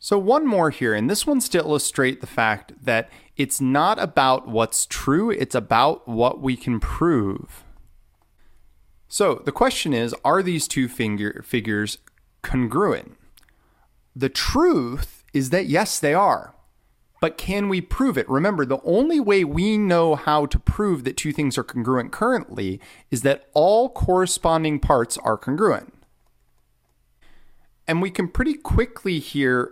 So one more here, and this one's to illustrate the fact that it's not about what's true, it's about what we can prove. So the question is, are these two figures congruent? The truth is that yes, they are. But can we prove it? Remember, the only way we know how to prove that two things are congruent currently is that all corresponding parts are congruent. And we can pretty quickly here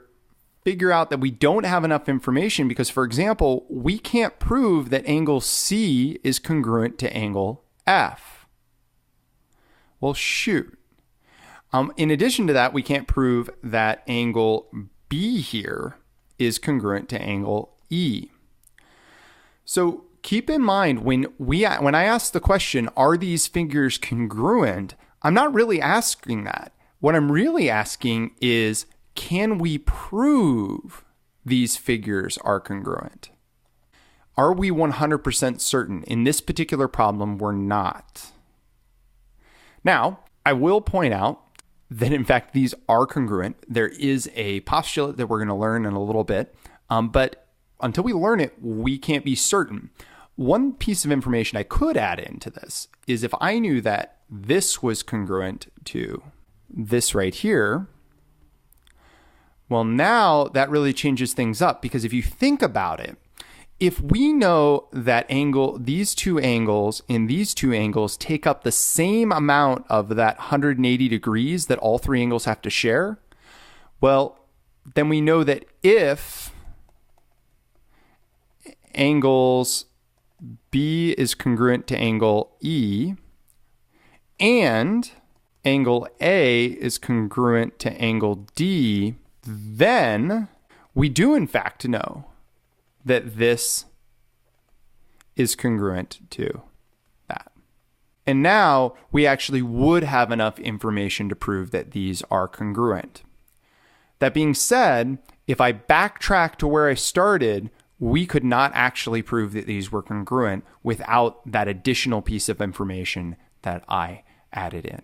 figure out that we don't have enough information because, for example, we can't prove that angle C is congruent to angle F. Well, shoot. In addition to that, we can't prove that angle B here is congruent to angle E. So keep in mind when I ask the question, are these figures congruent? I'm not really asking that. What I'm really asking is, can we prove these figures are congruent? Are we 100% certain? In this particular problem, we're not. Now, I will point out that in fact these are congruent. There is a postulate that we're going to learn in a little bit, but until we learn it, we can't be certain. One piece of information I could add into this is if I knew that this was congruent to this right here, well, now that really changes things up, because if you think about it, if we know that these two angles and these two angles take up the same amount of that 180 degrees that all three angles have to share, well, then we know that if angles B is congruent to angle E and angle A is congruent to angle D, then we do in fact know that this is congruent to that. And now we actually would have enough information to prove that these are congruent. That being said, if I backtrack to where I started, we could not actually prove that these were congruent without that additional piece of information that I added in.